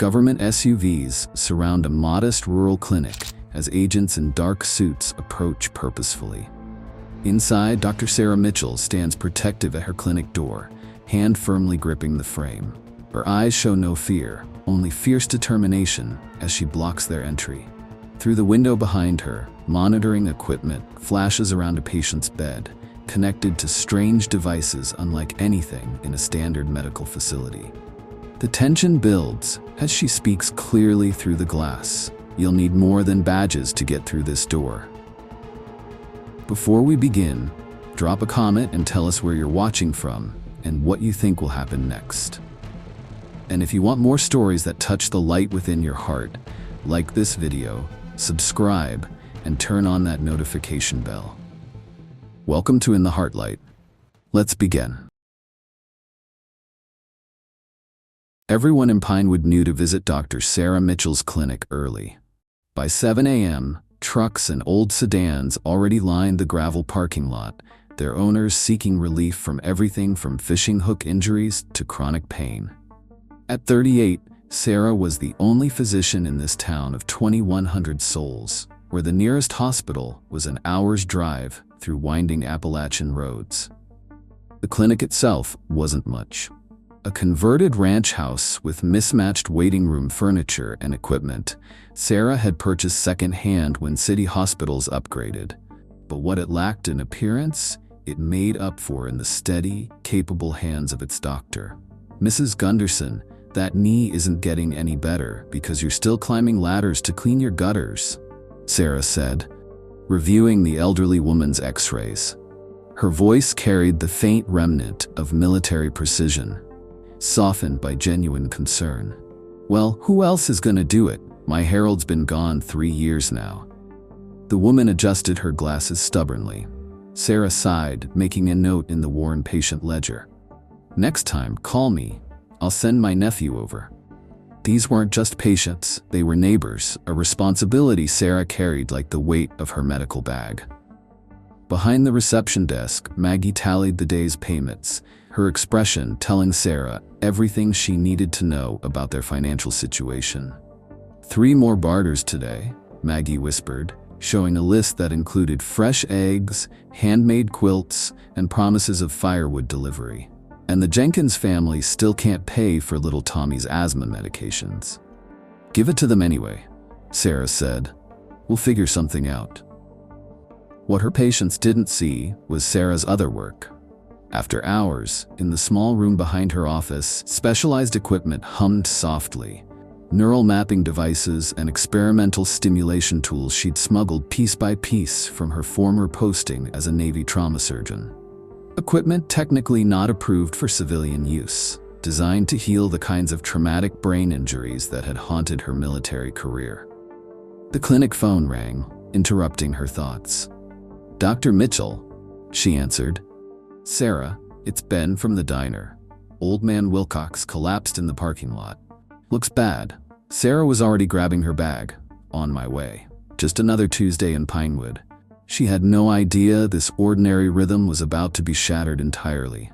Government SUVs surround a modest rural clinic as agents in dark suits approach purposefully. Inside, Dr. Sarah Mitchell stands protective at her clinic door, hand firmly gripping the frame. Her eyes show no fear, only fierce determination as she blocks their entry. Through the window behind her, monitoring equipment flashes around a patient's bed, connected to strange devices unlike anything in a standard medical facility. The tension builds as she speaks clearly through the glass. You'll need more than badges to get through this door. Before we begin, drop a comment and tell us where you're watching from and what you think will happen next. And if you want more stories that touch the light within your heart, like this video, subscribe, and turn on that notification bell. Welcome to In the Heartlight. Let's begin. Everyone in Pinewood knew to visit Dr. Sarah Mitchell's clinic early. By 7 a.m., trucks and old sedans already lined the gravel parking lot, their owners seeking relief from everything from fishing hook injuries to chronic pain. At 38, Sarah was the only physician in this town of 2,100 souls, where the nearest hospital was an hour's drive through winding Appalachian roads. The clinic itself wasn't much. A converted ranch house with mismatched waiting room furniture and equipment Sarah had purchased second-hand when city hospitals upgraded. But what it lacked in appearance, it made up for in the steady, capable hands of its doctor. "Mrs. Gunderson, that knee isn't getting any better because you're still climbing ladders to clean your gutters," Sarah said, reviewing the elderly woman's x-rays. Her voice carried the faint remnant of military precision, softened by genuine concern. "Well, who else is gonna do it? My Harold's been gone 3 years now." The woman adjusted her glasses stubbornly. Sarah sighed, making a note in the worn patient ledger. "Next time, call me. I'll send my nephew over." These weren't just patients, they were neighbors, a responsibility Sarah carried like the weight of her medical bag. Behind the reception desk, Maggie tallied the day's payments, her expression telling Sarah everything she needed to know about their financial situation. "3 more barters today," Maggie whispered, showing a list that included fresh eggs, handmade quilts, and promises of firewood delivery. "And the Jenkins family still can't pay for little Tommy's asthma medications." "Give it to them anyway," Sarah said. "We'll figure something out." What her patients didn't see was Sarah's other work. After hours, in the small room behind her office, specialized equipment hummed softly. Neural mapping devices and experimental stimulation tools she'd smuggled piece by piece from her former posting as a Navy trauma surgeon. Equipment technically not approved for civilian use, designed to heal the kinds of traumatic brain injuries that had haunted her military career. The clinic phone rang, interrupting her thoughts. "Dr. Mitchell," she answered. "Sarah, it's Ben from the diner. Old man Wilcox collapsed in the parking lot. Looks bad." Sarah was already grabbing her bag. "On my way. Just another Tuesday in Pinewood." She had no idea this ordinary rhythm was about to be shattered entirely.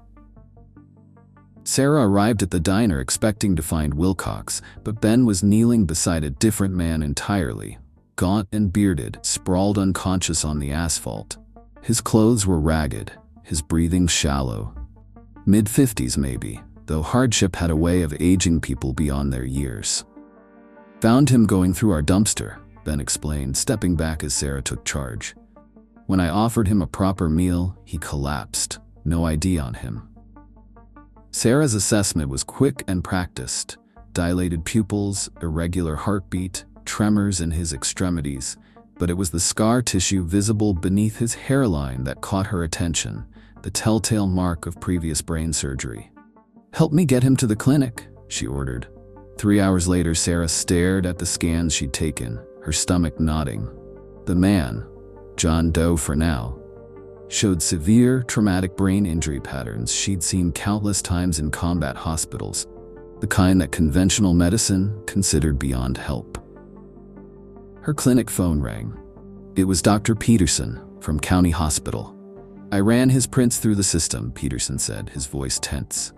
Sarah arrived at the diner expecting to find Wilcox, but Ben was kneeling beside a different man entirely. Gaunt and bearded, sprawled unconscious on the asphalt. His clothes were ragged, his breathing shallow. Mid-50s maybe, though hardship had a way of aging people beyond their years. "Found him going through our dumpster," Ben explained, stepping back as Sarah took charge. "When I offered him a proper meal, he collapsed. No ID on him." Sarah's assessment was quick and practiced. Dilated pupils, irregular heartbeat, tremors in his extremities, but it was the scar tissue visible beneath his hairline that caught her attention, the telltale mark of previous brain surgery. "Help me get him to the clinic," she ordered. 3 hours later, Sarah stared at the scans she'd taken, her stomach nodding. The man, John Doe for now, showed severe traumatic brain injury patterns she'd seen countless times in combat hospitals, the kind that conventional medicine considered beyond help. Her clinic phone rang. It was Dr. Peterson from County Hospital. "I ran his prints through the system," Peterson said, his voice tense.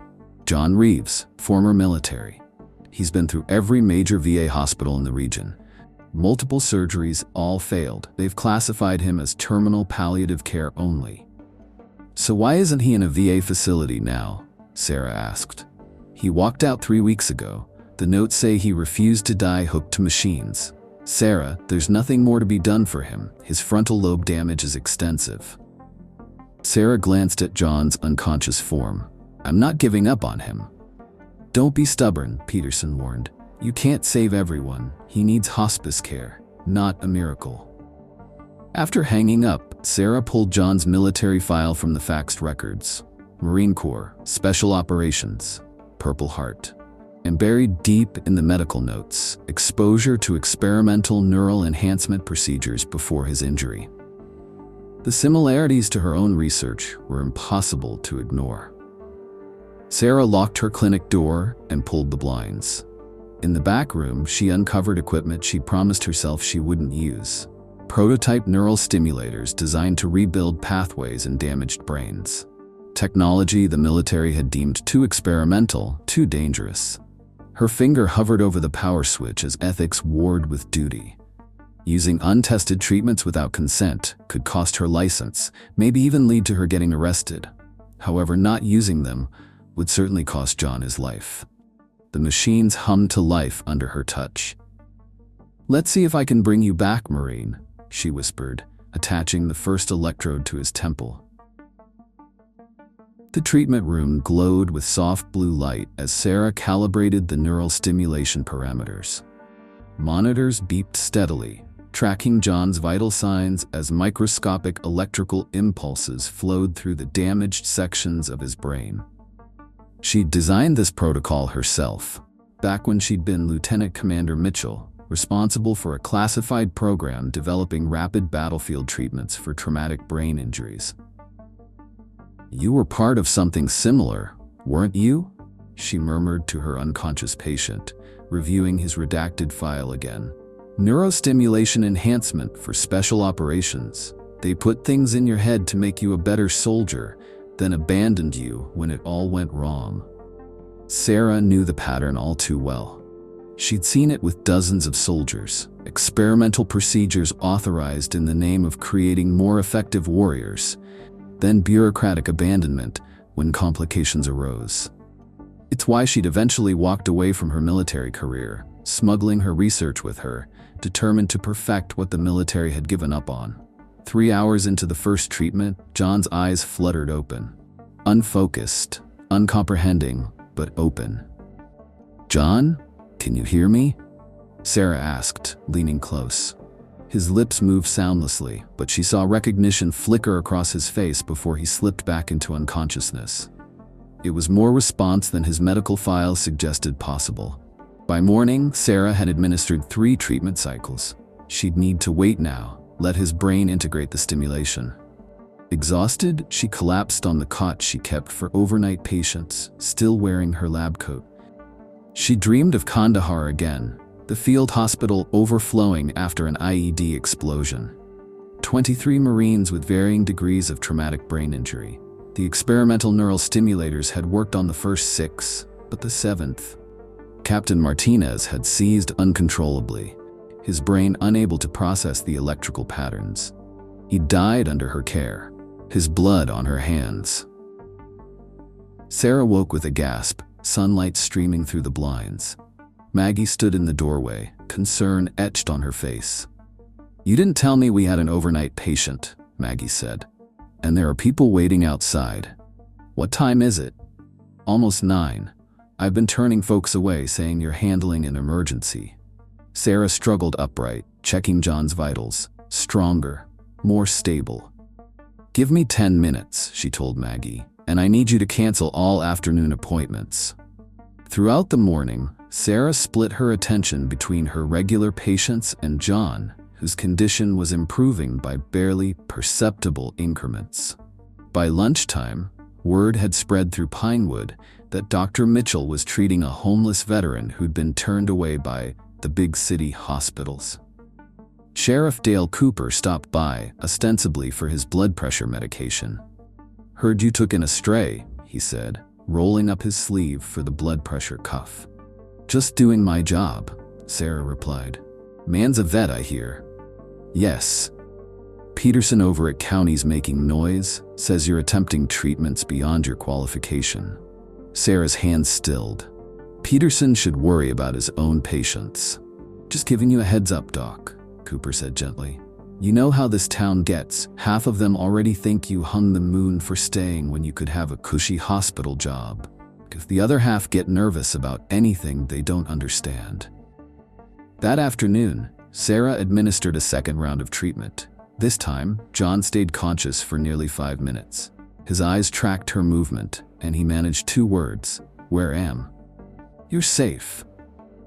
"John Reeves, former military. He's been through every major VA hospital in the region. Multiple surgeries, all failed. They've classified him as terminal palliative care only. So why isn't he in a VA facility now? Sarah asked. He walked out 3 weeks ago. The notes say he refused to die hooked to machines. Sarah, there's nothing more to be done for him. His frontal lobe damage is extensive. Sarah glanced at John's unconscious form. I'm not giving up on him. Don't be stubborn, Peterson warned. You can't save everyone. He needs hospice care, not a miracle. After hanging up, Sarah pulled John's military file from the faxed records. Marine Corps, Special Operations, Purple Heart. And buried deep in the medical notes, exposure to experimental neural enhancement procedures before his injury. The similarities to her own research were impossible to ignore. Sarah locked her clinic door and pulled the blinds. In the back room, she uncovered equipment she promised herself she wouldn't use. Prototype neural stimulators designed to rebuild pathways in damaged brains. Technology the military had deemed too experimental, too dangerous. Her finger hovered over the power switch as ethics warred with duty. Using untested treatments without consent could cost her license, maybe even lead to her getting arrested. However, not using them would certainly cost John his life. The machines hummed to life under her touch. Let's see if I can bring you back, Marine, she whispered, attaching the first electrode to his temple. The treatment room glowed with soft blue light as Sarah calibrated the neural stimulation parameters. Monitors beeped steadily, tracking John's vital signs as microscopic electrical impulses flowed through the damaged sections of his brain. She'd designed this protocol herself, back when she'd been Lieutenant Commander Mitchell, responsible for a classified program developing rapid battlefield treatments for traumatic brain injuries. You were part of something similar, weren't you? She murmured to her unconscious patient, reviewing his redacted file again. Neurostimulation enhancement for special operations. They put things in your head to make you a better soldier, then abandoned you when it all went wrong. Sarah knew the pattern all too well. She'd seen it with dozens of soldiers, experimental procedures authorized in the name of creating more effective warriors, then bureaucratic abandonment when complications arose. It's why she'd eventually walked away from her military career, smuggling her research with her, determined to perfect what the military had given up on. 3 hours into the first treatment, John's eyes fluttered open. Unfocused, uncomprehending, but open. John, can you hear me? Sarah asked, leaning close. His lips moved soundlessly, but she saw recognition flicker across his face before he slipped back into unconsciousness. It was more response than his medical files suggested possible. By morning, Sarah had administered 3 treatment cycles. She'd need to wait now, let his brain integrate the stimulation. Exhausted, she collapsed on the cot she kept for overnight patients, still wearing her lab coat. She dreamed of Kandahar again, the field hospital overflowing after an IED explosion. 23 Marines with varying degrees of traumatic brain injury. The experimental neural stimulators had worked on the first 6, but the 7th. Captain Martinez had seized uncontrollably, his brain unable to process the electrical patterns. He died under her care, his blood on her hands. Sarah woke with a gasp, sunlight streaming through the blinds. Maggie stood in the doorway, concern etched on her face. You didn't tell me we had an overnight patient, Maggie said. And there are people waiting outside. What time is it? Almost 9. I've been turning folks away saying you're handling an emergency. Sarah struggled upright, checking John's vitals. Stronger, more stable. Give me 10 minutes, she told Maggie, and I need you to cancel all afternoon appointments. Throughout the morning, Sarah split her attention between her regular patients and John, whose condition was improving by barely perceptible increments. By lunchtime, word had spread through Pinewood that Dr. Mitchell was treating a homeless veteran who'd been turned away by the big city hospitals. Sheriff Dale Cooper stopped by, ostensibly for his blood pressure medication. Heard you took in a stray, he said, rolling up his sleeve for the blood pressure cuff. Just doing my job, Sarah replied. Man's a vet, I hear. Yes. Peterson over at County's making noise, says you're attempting treatments beyond your qualification. Sarah's hands stilled. Peterson should worry about his own patients. Just giving you a heads up, Doc, Cooper said gently. You know how this town gets. Half of them already think you hung the moon for staying when you could have a cushy hospital job. If the other half get nervous about anything they don't understand. That afternoon, Sarah administered a second round of treatment. This time, John stayed conscious for nearly 5 minutes. His eyes tracked her movement, and he managed 2 words. Where am? You're safe,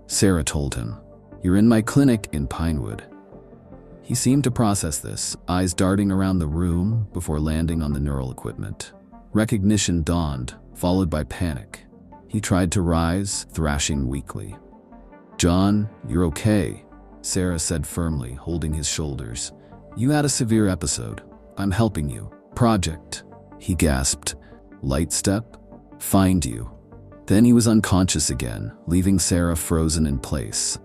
Sarah told him. You're in my clinic in Pinewood. He seemed to process this, eyes darting around the room before landing on the neural equipment. Recognition dawned, followed by panic. He tried to rise, thrashing weakly. John, you're okay, Sarah said firmly, holding his shoulders. You had a severe episode. I'm helping you. Project. He gasped. Lightstep? Find you. Then he was unconscious again, leaving Sarah frozen in place.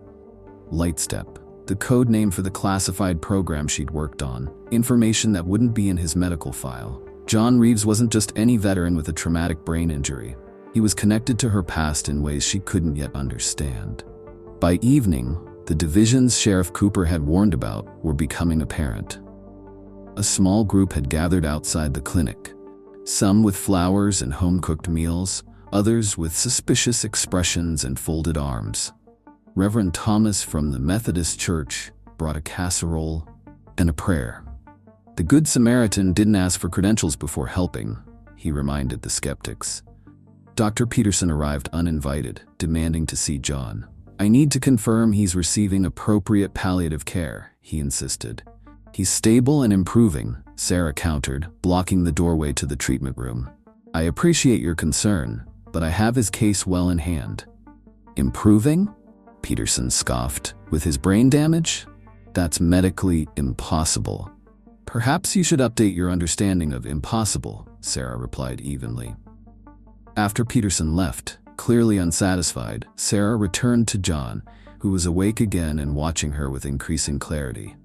Lightstep, the code name for the classified program she'd worked on, information that wouldn't be in his medical file. John Reeves wasn't just any veteran with a traumatic brain injury. He was connected to her past in ways she couldn't yet understand. By evening, the divisions Sheriff Cooper had warned about were becoming apparent. A small group had gathered outside the clinic, some with flowers and home-cooked meals, others with suspicious expressions and folded arms. Reverend Thomas from the Methodist Church brought a casserole and a prayer. The Good Samaritan didn't ask for credentials before helping, he reminded the skeptics. Dr. Peterson arrived uninvited, demanding to see John. I need to confirm he's receiving appropriate palliative care, he insisted. He's stable and improving, Sarah countered, blocking the doorway to the treatment room. I appreciate your concern, but I have his case well in hand. Improving? Peterson scoffed. With his brain damage? That's medically impossible. Perhaps you should update your understanding of impossible, Sarah replied evenly. After Peterson left, clearly unsatisfied, Sarah returned to John, who was awake again and watching her with increasing clarity.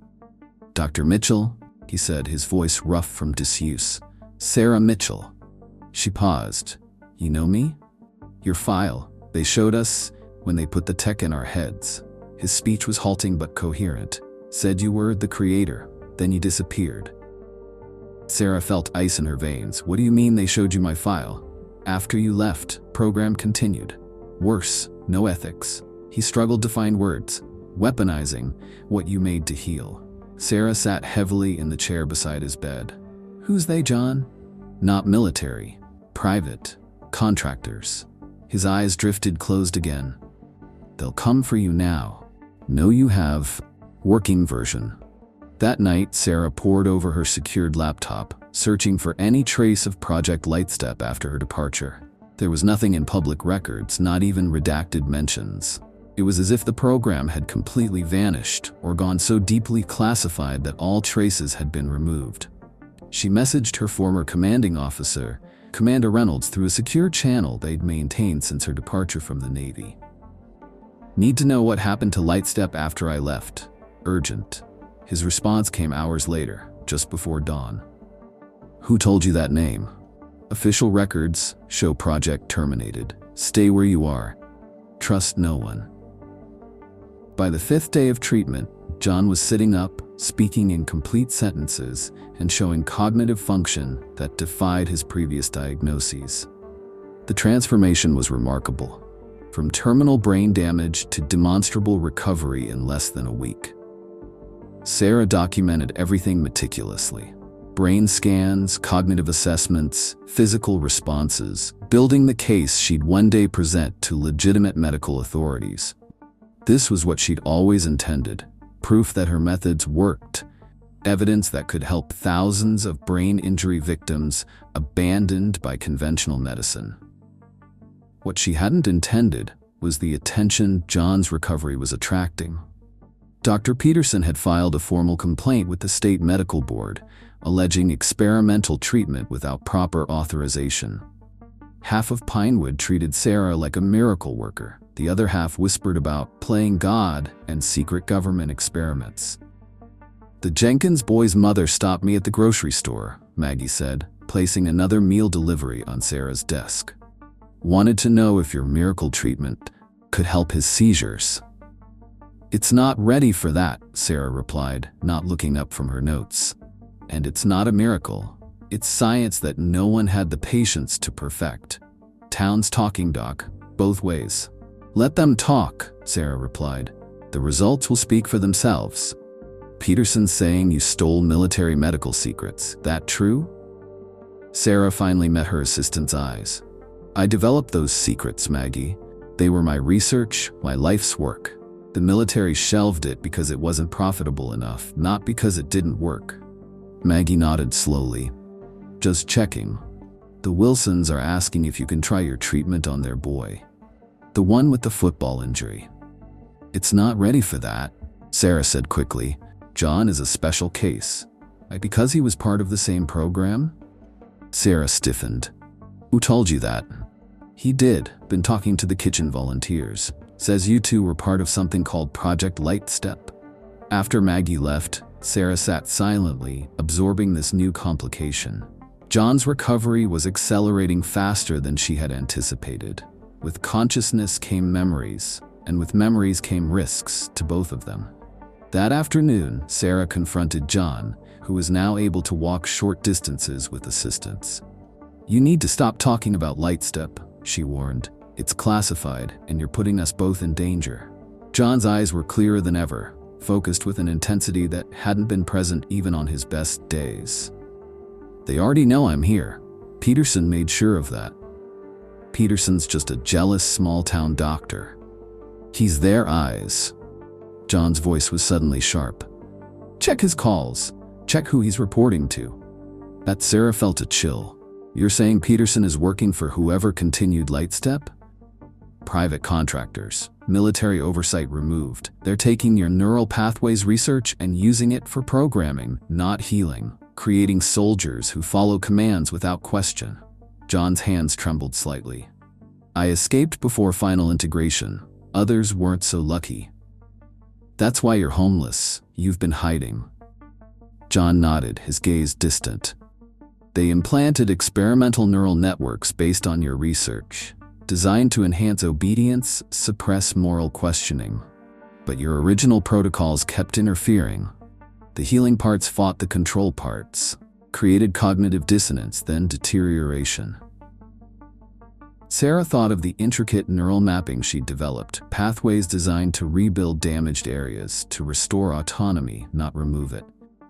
Dr. Mitchell, he said, his voice rough from disuse. Sarah Mitchell. She paused. You know me? Your file. They showed us when they put the tech in our heads. His speech was halting but coherent. Said you were the creator, then you disappeared. Sarah felt ice in her veins. What do you mean they showed you my file? After you left, program continued. Worse, no ethics. He struggled to find words. Weaponizing what you made to heal. Sarah sat heavily in the chair beside his bed. Who's they, John? Not military. Private. Contractors. His eyes drifted closed again. They'll come for you now. No, you have. Working version. That night, Sarah pored over her secured laptop, searching for any trace of Project Lightstep after her departure. There was nothing in public records, not even redacted mentions. It was as if the program had completely vanished or gone so deeply classified that all traces had been removed. She messaged her former commanding officer, Commander Reynolds, through a secure channel they'd maintained since her departure from the Navy. Need to know what happened to Lightstep after I left. Urgent. His response came hours later, just before dawn. Who told you that name? Official records show project terminated. Stay where you are. Trust no one. By the 5th day of treatment, John was sitting up, speaking in complete sentences, and showing cognitive function that defied his previous diagnoses. The transformation was remarkable. From terminal brain damage to demonstrable recovery in less than a week. Sarah documented everything meticulously. Brain scans, cognitive assessments, physical responses, building the case she'd one day present to legitimate medical authorities. This was what she'd always intended, proof that her methods worked, evidence that could help thousands of brain injury victims abandoned by conventional medicine. What she hadn't intended was the attention John's recovery was attracting. Dr. Peterson had filed a formal complaint with the state medical board, alleging experimental treatment without proper authorization. Half of Pinewood treated Sarah like a miracle worker. The other half whispered about playing God and secret government experiments. "The Jenkins boy's mother stopped me at the grocery store," Maggie said, placing another meal delivery on Sarah's desk. "Wanted to know if your miracle treatment could help his seizures." "It's not ready for that," Sarah replied, not looking up from her notes. "And it's not a miracle. It's science that no one had the patience to perfect. Town's talking, Doc, both ways." "Let them talk," Sarah replied. "The results will speak for themselves." "Peterson's saying you stole military medical secrets. That true?" Sarah finally met her assistant's eyes. "I developed those secrets, Maggie. They were my research, my life's work. The military shelved it because it wasn't profitable enough, not because it didn't work." Maggie nodded slowly. "Just checking. The Wilsons are asking if you can try your treatment on their boy. The one with the football injury." "It's not ready for that," Sarah said quickly. "John is a special case." "Because he was part of the same program?" Sarah stiffened. "Who told you that?" "He did. Been talking to the kitchen volunteers. Says you two were part of something called Project Lightstep." After Maggie left, Sarah sat silently, absorbing this new complication. John's recovery was accelerating faster than she had anticipated. With consciousness came memories, and with memories came risks to both of them. That afternoon, Sarah confronted John, who was now able to walk short distances with assistance. "You need to stop talking about Lightstep," she warned. "It's classified, and you're putting us both in danger." John's eyes were clearer than ever, focused with an intensity that hadn't been present even on his best days. "They already know I'm here. Peterson made sure of that. Peterson's just a jealous small-town doctor. He's their eyes." John's voice was suddenly sharp. "Check his calls. Check who he's reporting to." That Sarah felt a chill. "You're saying Peterson is working for whoever continued Lightstep?" "Private contractors. Military oversight removed. They're taking your neural pathways research and using it for programming, not healing. Creating soldiers who follow commands without question." John's hands trembled slightly. "I escaped before final integration. Others weren't so lucky." "That's why you're homeless. You've been hiding." John nodded, his gaze distant. "They implanted experimental neural networks based on your research, designed to enhance obedience, suppress moral questioning. But your original protocols kept interfering. The healing parts fought the control parts, created cognitive dissonance, then deterioration." Sarah thought of the intricate neural mapping she'd developed, pathways designed to rebuild damaged areas, to restore autonomy, not remove it.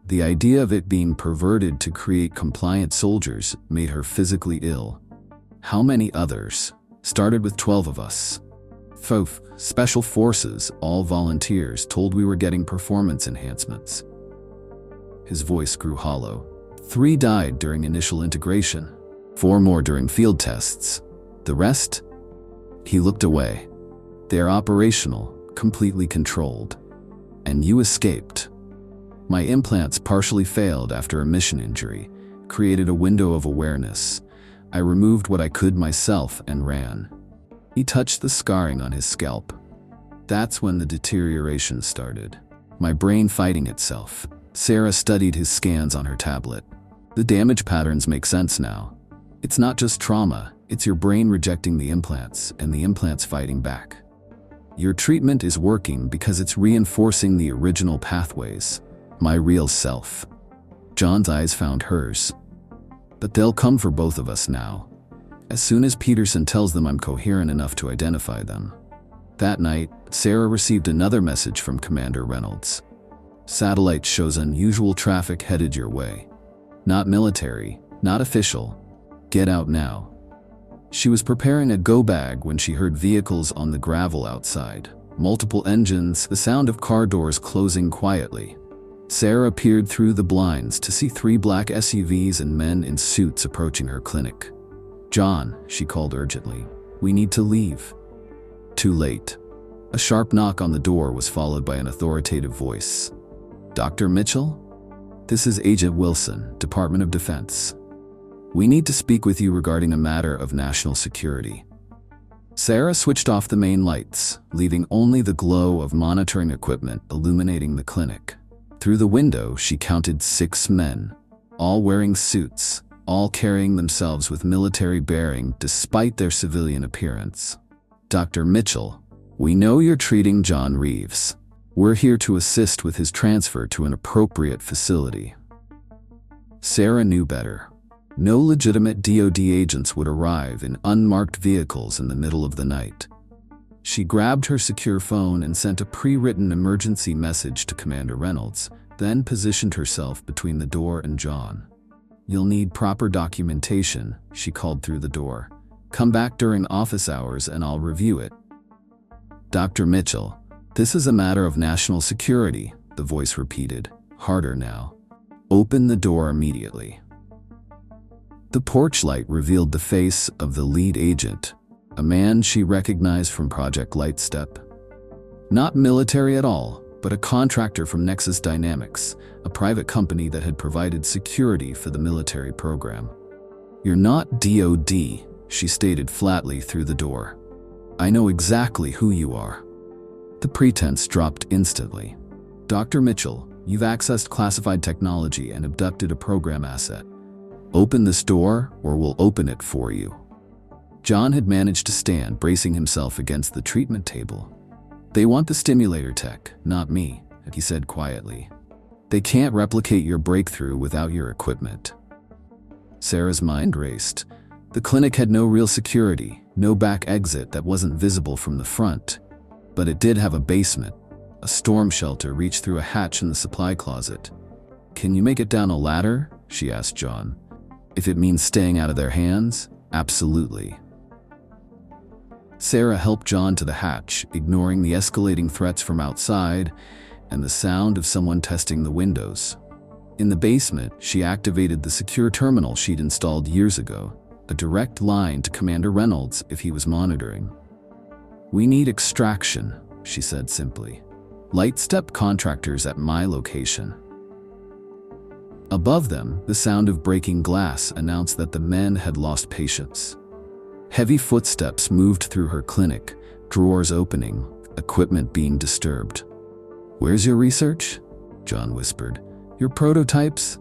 The idea of it being perverted to create compliant soldiers made her physically ill. How many others? Started with 12 of us. FOF, Special Forces, all volunteers, told we were getting performance enhancements. His voice grew hollow. 3 died during initial integration. 4 more during field tests. The rest? He looked away. They're operational, completely controlled. And you escaped. My implants partially failed after a mission injury, created a window of awareness. I removed what I could myself and ran. He touched the scarring on his scalp. That's when the deterioration started. My brain fighting itself. Sarah studied his scans on her tablet. The damage patterns make sense now. It's not just trauma, it's your brain rejecting the implants and the implants fighting back. Your treatment is working because it's reinforcing the original pathways. My real self. John's eyes found hers. But they'll come for both of us now. As soon as Peterson tells them I'm coherent enough to identify them. That night, Sarah received another message from Commander Reynolds. "Satellite shows unusual traffic headed your way. Not military, not official. Get out now." She was preparing a go bag when she heard vehicles on the gravel outside. Multiple engines, the sound of car doors closing quietly. Sarah peered through the blinds to see 3 black SUVs and men in suits approaching her clinic. "John," she called urgently, "we need to leave." Too late. A sharp knock on the door was followed by an authoritative voice. "Dr. Mitchell? This is Agent Wilson, Department of Defense." We need to speak with you regarding a matter of national security. Sarah switched off the main lights, leaving only the glow of monitoring equipment illuminating the clinic. Through the window, she counted 6 men, all wearing suits, all carrying themselves with military bearing despite their civilian appearance. Dr. Mitchell, we know you're treating John Reeves. We're here to assist with his transfer to an appropriate facility. Sarah knew better. No legitimate DoD agents would arrive in unmarked vehicles in the middle of the night. She grabbed her secure phone and sent a pre-written emergency message to Commander Reynolds, then positioned herself between the door and John. You'll need proper documentation, she called through the door. Come back during office hours and I'll review it. Dr. Mitchell, this is a matter of national security, the voice repeated, harder now. Open the door immediately. The porch light revealed the face of the lead agent, a man she recognized from Project Lightstep. Not military at all, but a contractor from Nexus Dynamics, a private company that had provided security for the military program. You're not DoD, she stated flatly through the door. I know exactly who you are. The pretense dropped instantly. Dr. Mitchell, you've accessed classified technology and abducted a program asset. Open this door, or we'll open it for you. John had managed to stand, bracing himself against the treatment table. They want the stimulator tech, not me, he said quietly. They can't replicate your breakthrough without your equipment. Sarah's mind raced. The clinic had no real security, no back exit that wasn't visible from the front. But it did have a basement. A storm shelter reached through a hatch in the supply closet. Can you make it down a ladder? She asked John. If it means staying out of their hands, absolutely. Sarah helped John to the hatch, ignoring the escalating threats from outside and the sound of someone testing the windows. In the basement, she activated the secure terminal she'd installed years ago, a direct line to Commander Reynolds if he was monitoring. We need extraction, she said simply. Lightstep contractors at my location. Above them, the sound of breaking glass announced that the men had lost patience. Heavy footsteps moved through her clinic, drawers opening, equipment being disturbed. Where's your research? John whispered. Your prototypes?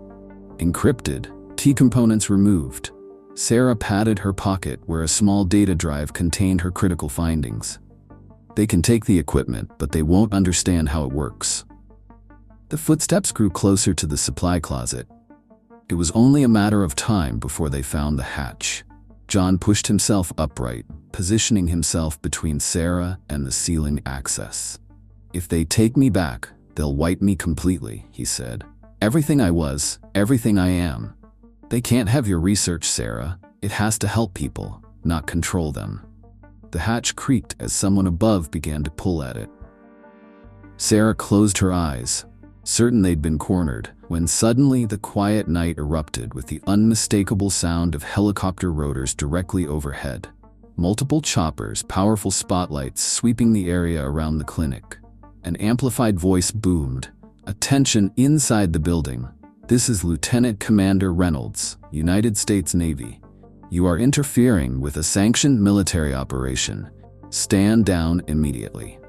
Encrypted, key components removed. Sarah patted her pocket where a small data drive contained her critical findings. They can take the equipment, but they won't understand how it works. The footsteps grew closer to the supply closet. It was only a matter of time before they found the hatch. John pushed himself upright, positioning himself between Sarah and the ceiling access. If they take me back, they'll wipe me completely, he said. Everything I was, everything I am. They can't have your research, Sarah. It has to help people, not control them. The hatch creaked as someone above began to pull at it. Sarah closed her eyes, certain they'd been cornered, when suddenly the quiet night erupted with the unmistakable sound of helicopter rotors directly overhead. Multiple choppers, powerful spotlights sweeping the area around the clinic. An amplified voice boomed. Attention inside the building. This is Lieutenant Commander Reynolds, United States Navy. You are interfering with a sanctioned military operation. Stand down immediately.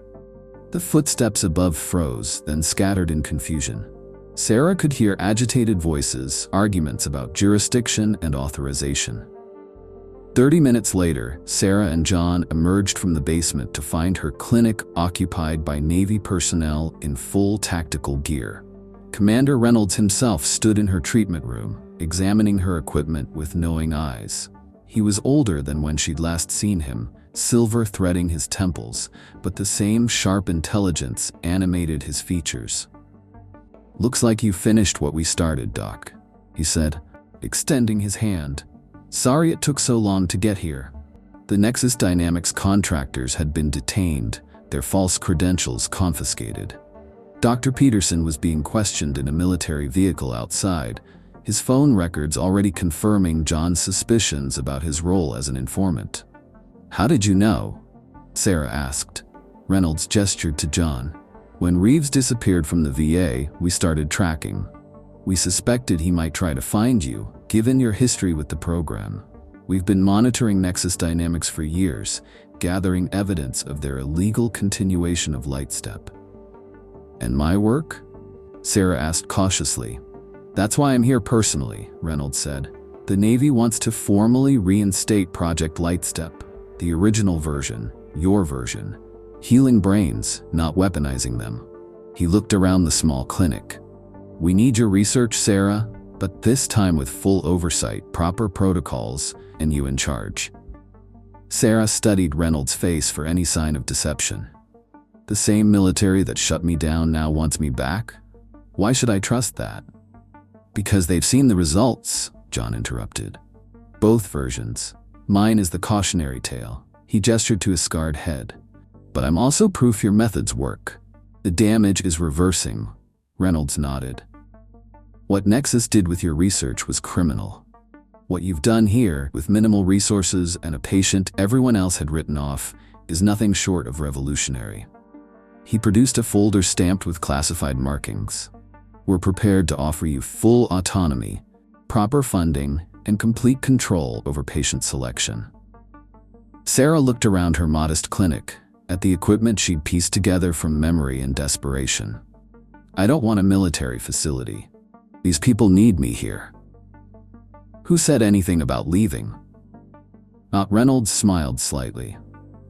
The footsteps above froze, then scattered in confusion. Sarah could hear agitated voices, arguments about jurisdiction and authorization. 30 minutes later, Sarah and John emerged from the basement to find her clinic occupied by Navy personnel in full tactical gear. Commander Reynolds himself stood in her treatment room, examining her equipment with knowing eyes. He was older than when she'd last seen him, silver threading his temples, but the same sharp intelligence animated his features. Looks like you finished what we started, Doc, he said, extending his hand. Sorry it took so long to get here. The Nexus Dynamics contractors had been detained, their false credentials confiscated. Dr. Peterson was being questioned in a military vehicle outside, his phone records already confirming John's suspicions about his role as an informant. How did you know? Sarah asked. Reynolds gestured to John. When Reeves disappeared from the VA, we started tracking. We suspected he might try to find you, given your history with the program. We've been monitoring Nexus dynamics for years, gathering evidence of their illegal continuation of Lightstep." "And my work?" Sarah asked cautiously. "That's why I'm here personally," Reynolds said. "The Navy wants to formally reinstate Project Lightstep, the original version, your version. Healing brains, not weaponizing them." He looked around the small clinic. "We need your research, Sarah, but this time with full oversight, proper protocols, and you in charge." Sarah studied Reynolds' face for any sign of deception. "The same military that shut me down now wants me back? Why should I trust that?" "Because they've seen the results," John interrupted. "Both versions. Mine is the cautionary tale." He gestured to his scarred head. "But I'm also proof your methods work. The damage is reversing." Reynolds nodded. "What Nexus did with your research was criminal. What you've done here, with minimal resources and a patient everyone else had written off, is nothing short of revolutionary." He produced a folder stamped with classified markings. "We're prepared to offer you full autonomy, proper funding, and complete control over patient selection." Sarah looked around her modest clinic, at the equipment she'd pieced together from memory and desperation. "I don't want a military facility. These people need me here." "Who said anything about leaving?" Not Reynolds smiled slightly.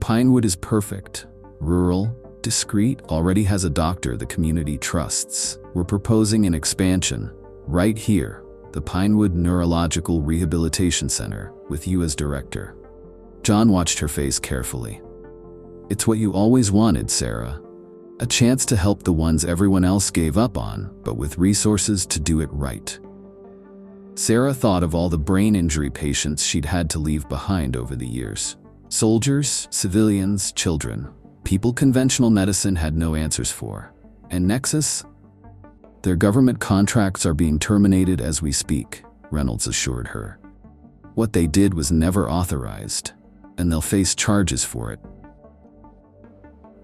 "Pinewood is perfect. Rural, discreet, already has a doctor the community trusts. We're proposing an expansion, right here, the Pinewood Neurological Rehabilitation Center, with you as director." John watched her face carefully. "It's what you always wanted, Sarah. A chance to help the ones everyone else gave up on, but with resources to do it right." Sarah thought of all the brain injury patients she'd had to leave behind over the years. Soldiers, civilians, children. People conventional medicine had no answers for. And Nexus? "Their government contracts are being terminated as we speak," Reynolds assured her. "What they did was never authorized, and they'll face charges for it."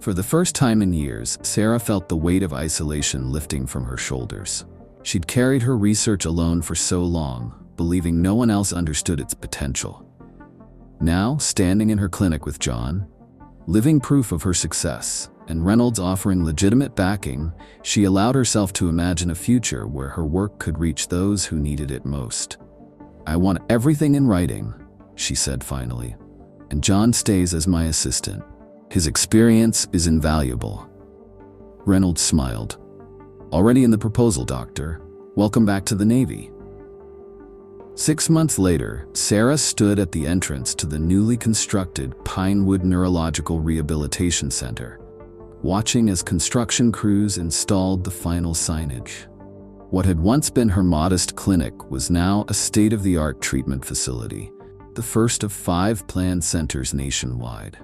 For the first time in years, Sarah felt the weight of isolation lifting from her shoulders. She'd carried her research alone for so long, believing no one else understood its potential. Now, standing in her clinic with John, living proof of her success, and Reynolds offering legitimate backing, she allowed herself to imagine a future where her work could reach those who needed it most. "I want everything in writing," she said finally. "And John stays as my assistant. His experience is invaluable." Reynolds smiled. "Already in the proposal, Doctor. Welcome back to the Navy." 6 months later, Sarah stood at the entrance to the newly constructed Pinewood Neurological Rehabilitation Center, watching as construction crews installed the final signage. What had once been her modest clinic was now a state-of-the-art treatment facility, the first of 5 planned centers nationwide.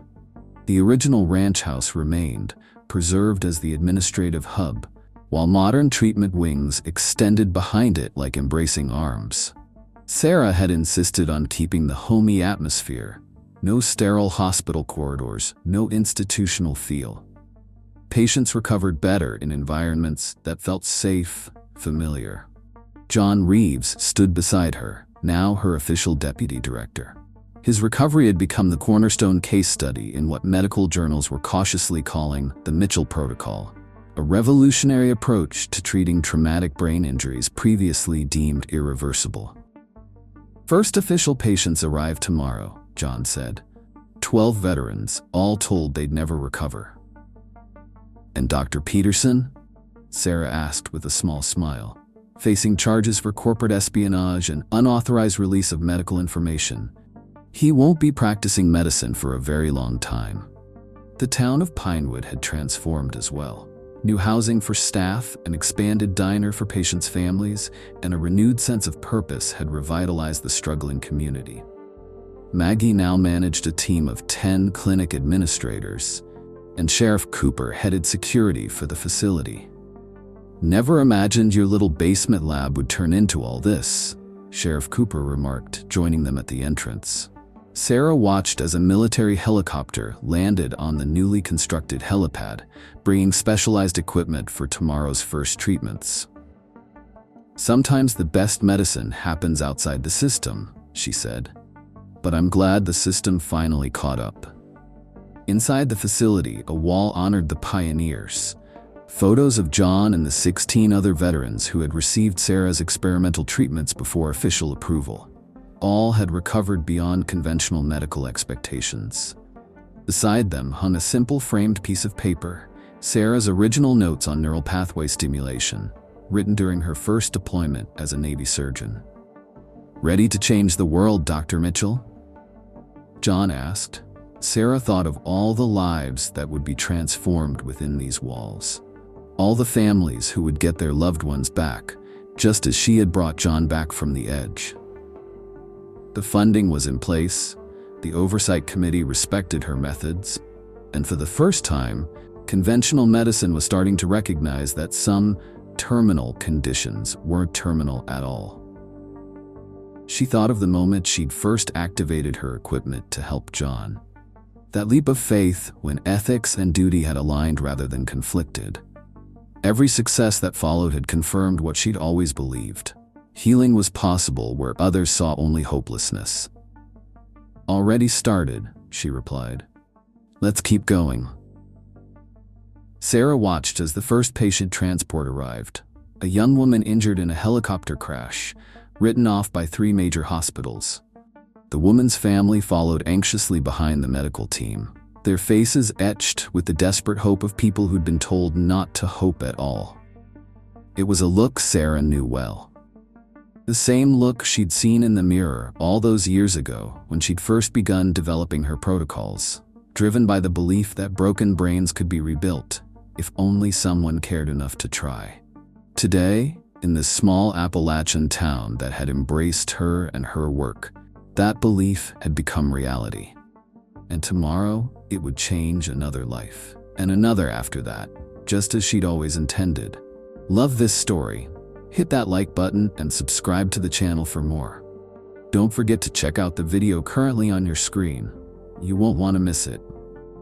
The original ranch house remained, preserved as the administrative hub, while modern treatment wings extended behind it like embracing arms. Sarah had insisted on keeping the homey atmosphere. No sterile hospital corridors, no institutional feel. Patients recovered better in environments that felt safe, familiar. John Reeves stood beside her, now her official deputy director. His recovery had become the cornerstone case study in what medical journals were cautiously calling the Mitchell Protocol, a revolutionary approach to treating traumatic brain injuries previously deemed irreversible. "First official patients arrive tomorrow," John said. 12 veterans, all told they'd never recover. "And Dr. Peterson?" Sarah asked with a small smile. "Facing charges for corporate espionage and unauthorized release of medical information. He won't be practicing medicine for a very long time." The town of Pinewood had transformed as well. New housing for staff, an expanded diner for patients' families, and a renewed sense of purpose had revitalized the struggling community. Maggie now managed a team of 10 clinic administrators, and Sheriff Cooper headed security for the facility. "Never imagined your little basement lab would turn into all this," Sheriff Cooper remarked, joining them at the entrance. Sarah watched as a military helicopter landed on the newly constructed helipad, bringing specialized equipment for tomorrow's first treatments. Sometimes the best medicine happens outside the system, she said. But I'm glad the system finally caught up. Inside the facility, a wall honored the pioneers. Photos of John and the 16 other veterans who had received Sarah's experimental treatments before official approval. All had recovered beyond conventional medical expectations. Beside them hung a simple framed piece of paper, Sarah's original notes on neural pathway stimulation, written during her first deployment as a Navy surgeon. "Ready to change the world, Dr. Mitchell?" John asked. Sarah thought of all the lives that would be transformed within these walls. All the families who would get their loved ones back, just as she had brought John back from the edge. The funding was in place, the oversight committee respected her methods, and for the first time, conventional medicine was starting to recognize that some terminal conditions weren't terminal at all. She thought of the moment she'd first activated her equipment to help John. That leap of faith when ethics and duty had aligned rather than conflicted. Every success that followed had confirmed what she'd always believed. Healing was possible where others saw only hopelessness. "Already started," she replied. "Let's keep going." Sarah watched as the first patient transport arrived, a young woman injured in a helicopter crash, written off by 3 major hospitals. The woman's family followed anxiously behind the medical team, their faces etched with the desperate hope of people who'd been told not to hope at all. It was a look Sarah knew well. The same look she'd seen in the mirror all those years ago when she'd first begun developing her protocols, driven by the belief that broken brains could be rebuilt if only someone cared enough to try. Today, in this small Appalachian town that had embraced her and her work, that belief had become reality. And tomorrow, it would change another life, and another after that, just as she'd always intended. Love this story? Hit that like button and subscribe to the channel for more. Don't forget to check out the video currently on your screen. You won't want to miss it.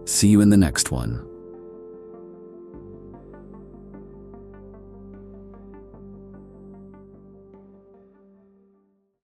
See you in the next one.